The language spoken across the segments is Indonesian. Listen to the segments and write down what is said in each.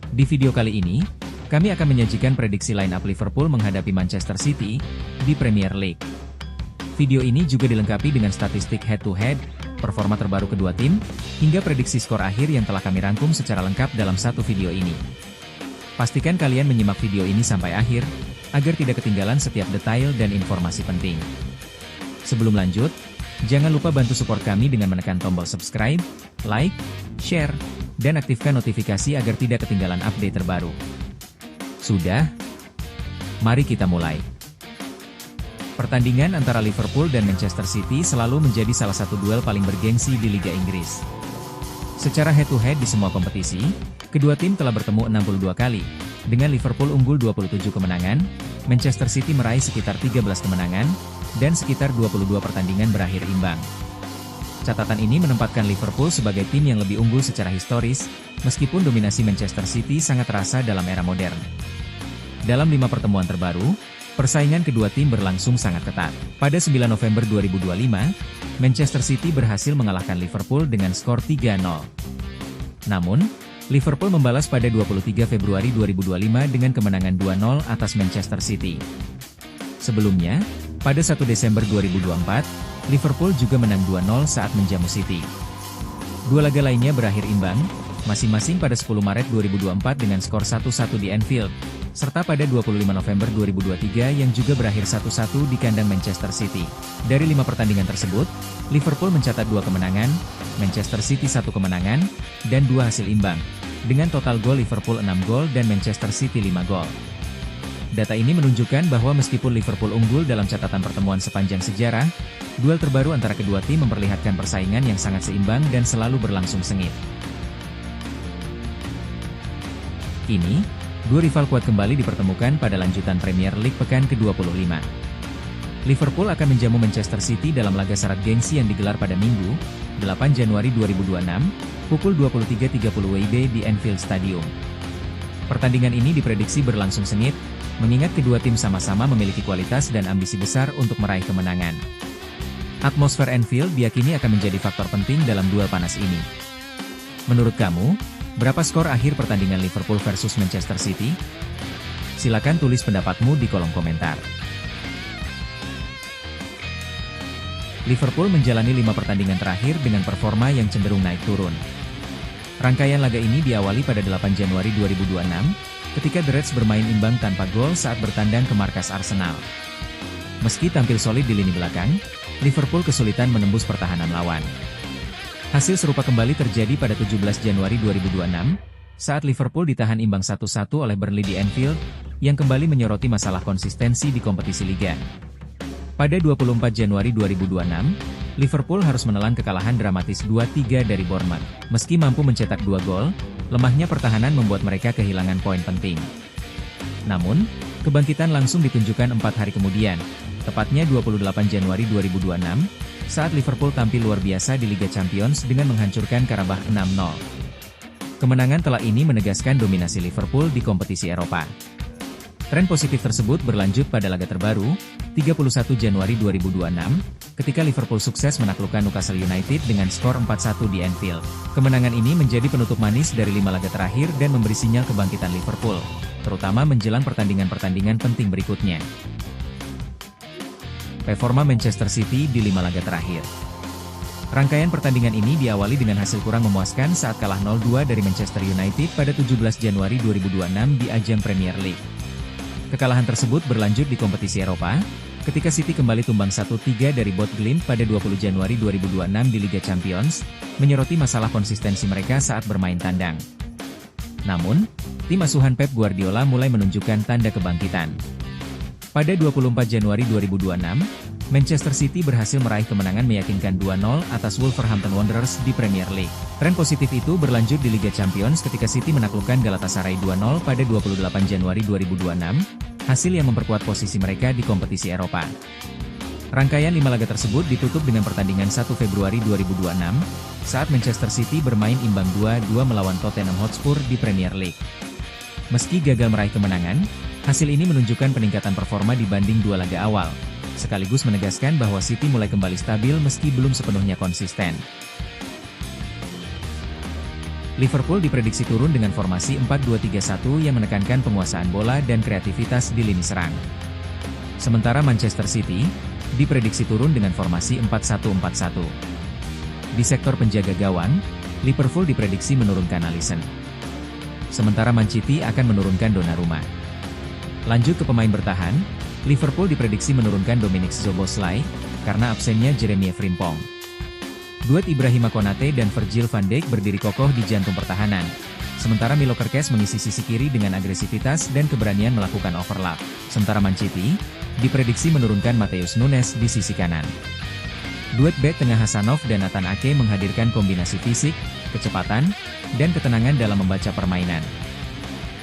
Di video kali ini, kami akan menyajikan prediksi line-up Liverpool menghadapi Manchester City di Premier League. Video ini juga dilengkapi dengan statistik head-to-head, performa terbaru kedua tim, hingga prediksi skor akhir yang telah kami rangkum secara lengkap dalam satu video ini. Pastikan kalian menyimak video ini sampai akhir, agar tidak ketinggalan setiap detail dan informasi penting. Sebelum lanjut, jangan lupa bantu support kami dengan menekan tombol subscribe, like, share, dan aktifkan notifikasi agar tidak ketinggalan update terbaru. Sudah? Mari kita mulai. Pertandingan antara Liverpool dan Manchester City selalu menjadi salah satu duel paling bergengsi di Liga Inggris. Secara head-to-head di semua kompetisi, kedua tim telah bertemu 62 kali, dengan Liverpool unggul 27 kemenangan, Manchester City meraih sekitar 13 kemenangan, dan sekitar 22 pertandingan berakhir imbang. Catatan ini menempatkan Liverpool sebagai tim yang lebih unggul secara historis, meskipun dominasi Manchester City sangat terasa dalam era modern. Dalam 5 pertemuan terbaru, persaingan kedua tim berlangsung sangat ketat. Pada 9 November 2025, Manchester City berhasil mengalahkan Liverpool dengan skor 3-0. Namun, Liverpool membalas pada 23 Februari 2025 dengan kemenangan 2-0 atas Manchester City. Sebelumnya, pada 1 Desember 2024, Liverpool juga menang 2-0 saat menjamu City. Dua laga lainnya berakhir imbang, masing-masing pada 10 Maret 2024 dengan skor 1-1 di Anfield, serta pada 25 November 2023 yang juga berakhir 1-1 di kandang Manchester City. Dari 5 pertandingan tersebut, Liverpool mencatat 2 kemenangan, Manchester City 1 kemenangan, dan 2 hasil imbang, dengan total gol Liverpool 6 gol dan Manchester City 5 gol. Data ini menunjukkan bahwa meskipun Liverpool unggul dalam catatan pertemuan sepanjang sejarah, duel terbaru antara kedua tim memperlihatkan persaingan yang sangat seimbang dan selalu berlangsung sengit. Kini, dua rival kuat kembali dipertemukan pada lanjutan Premier League pekan ke-25. Liverpool akan menjamu Manchester City dalam laga syarat gengsi yang digelar pada Minggu, 8 Januari 2026, pukul 23.30 WIB di Anfield Stadium. Pertandingan ini diprediksi berlangsung sengit, mengingat kedua tim sama-sama memiliki kualitas dan ambisi besar untuk meraih kemenangan. Atmosfer Anfield diyakini akan menjadi faktor penting dalam duel panas ini. Menurut kamu, berapa skor akhir pertandingan Liverpool versus Manchester City? Silakan tulis pendapatmu di kolom komentar. Liverpool menjalani 5 pertandingan terakhir dengan performa yang cenderung naik turun. Rangkaian laga ini diawali pada 8 Januari 2026, ketika The Reds bermain imbang tanpa gol saat bertandang ke markas Arsenal. Meski tampil solid di lini belakang, Liverpool kesulitan menembus pertahanan lawan. Hasil serupa kembali terjadi pada 17 Januari 2026, saat Liverpool ditahan imbang 1-1 oleh Burnley di Anfield, yang kembali menyoroti masalah konsistensi di kompetisi Liga. Pada 24 Januari 2026, Liverpool harus menelan kekalahan dramatis 2-3 dari Bournemouth. Meski mampu mencetak 2 gol, lemahnya pertahanan membuat mereka kehilangan poin penting. Namun, kebangkitan langsung ditunjukkan 4 hari kemudian, tepatnya 28 Januari 2026, saat Liverpool tampil luar biasa di Liga Champions dengan menghancurkan Karabakh 6-0. Kemenangan telak ini menegaskan dominasi Liverpool di kompetisi Eropa. Tren positif tersebut berlanjut pada laga terbaru, 31 Januari 2026, ketika Liverpool sukses menaklukkan Newcastle United dengan skor 4-1 di Anfield. Kemenangan ini menjadi penutup manis dari 5 laga terakhir dan memberi sinyal kebangkitan Liverpool, terutama menjelang pertandingan-pertandingan penting berikutnya. Performa Manchester City di 5 laga terakhir. Rangkaian pertandingan ini diawali dengan hasil kurang memuaskan saat kalah 0-2 dari Manchester United pada 17 Januari 2026 di ajang Premier League. Kekalahan tersebut berlanjut di kompetisi Eropa, ketika City kembali tumbang 1-3 dari Bodo Glimt pada 20 Januari 2026 di Liga Champions, menyoroti masalah konsistensi mereka saat bermain tandang. Namun, tim asuhan Pep Guardiola mulai menunjukkan tanda kebangkitan. Pada 24 Januari 2026, Manchester City berhasil meraih kemenangan meyakinkan 2-0 atas Wolverhampton Wanderers di Premier League. Tren positif itu berlanjut di Liga Champions ketika City menaklukkan Galatasaray 2-0 pada 28 Januari 2026, hasil yang memperkuat posisi mereka di kompetisi Eropa. Rangkaian 5 laga tersebut ditutup dengan pertandingan 1 Februari 2026, saat Manchester City bermain imbang 2-2 melawan Tottenham Hotspur di Premier League. Meski gagal meraih kemenangan, hasil ini menunjukkan peningkatan performa dibanding 2 laga awal, sekaligus menegaskan bahwa City mulai kembali stabil meski belum sepenuhnya konsisten. Liverpool diprediksi turun dengan formasi 4-2-3-1 yang menekankan penguasaan bola dan kreativitas di lini serang. Sementara Manchester City diprediksi turun dengan formasi 4-1-4-1. Di sektor penjaga gawang, Liverpool diprediksi menurunkan Alisson. Sementara Man City akan menurunkan Donnarumma. Lanjut ke pemain bertahan, Liverpool diprediksi menurunkan Dominic Szoboszlai karena absennya Jeremy Frimpong. Duet Ibrahima Konate dan Virgil van Dijk berdiri kokoh di jantung pertahanan. Sementara Milo Kerkez mengisi sisi kiri dengan agresivitas dan keberanian melakukan overlap. Sementara Man City diprediksi menurunkan Matheus Nunes di sisi kanan. Duet bek tengah Hasanov dan Nathan Ake menghadirkan kombinasi fisik, kecepatan, dan ketenangan dalam membaca permainan.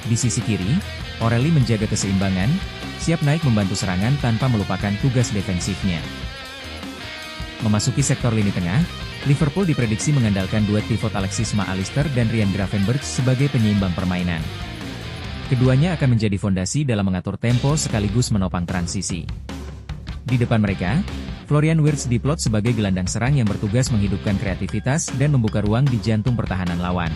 Di sisi kiri, Oreli menjaga keseimbangan, siap naik membantu serangan tanpa melupakan tugas defensifnya. Memasuki sektor lini tengah, Liverpool diprediksi mengandalkan duet pivot Alexis McAllister dan Ryan Gravenberch sebagai penyeimbang permainan. Keduanya akan menjadi fondasi dalam mengatur tempo sekaligus menopang transisi. Di depan mereka, Florian Wirtz diplot sebagai gelandang serang yang bertugas menghidupkan kreativitas dan membuka ruang di jantung pertahanan lawan.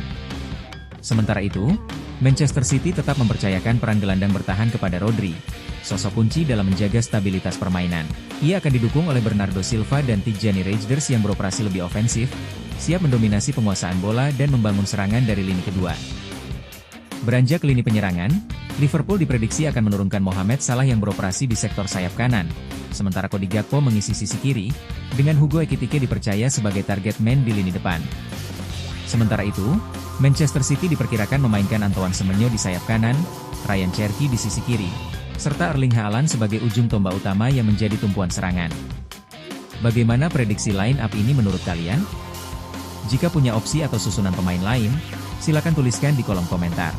Sementara itu, Manchester City tetap mempercayakan peran gelandang bertahan kepada Rodri, sosok kunci dalam menjaga stabilitas permainan. Ia akan didukung oleh Bernardo Silva dan Tijjani Reijnders yang beroperasi lebih ofensif, siap mendominasi penguasaan bola dan membangun serangan dari lini kedua. Beranjak lini penyerangan, Liverpool diprediksi akan menurunkan Mohamed Salah yang beroperasi di sektor sayap kanan, sementara Cody Gakpo mengisi sisi kiri, dengan Hugo Ekitike dipercaya sebagai target man di lini depan. Sementara itu, Manchester City diperkirakan memainkan Antoine Semenyo di sayap kanan, Ryan Cherki di sisi kiri, serta Erling Haaland sebagai ujung tombak utama yang menjadi tumpuan serangan. Bagaimana prediksi line up ini menurut kalian? Jika punya opsi atau susunan pemain lain, silakan tuliskan di kolom komentar.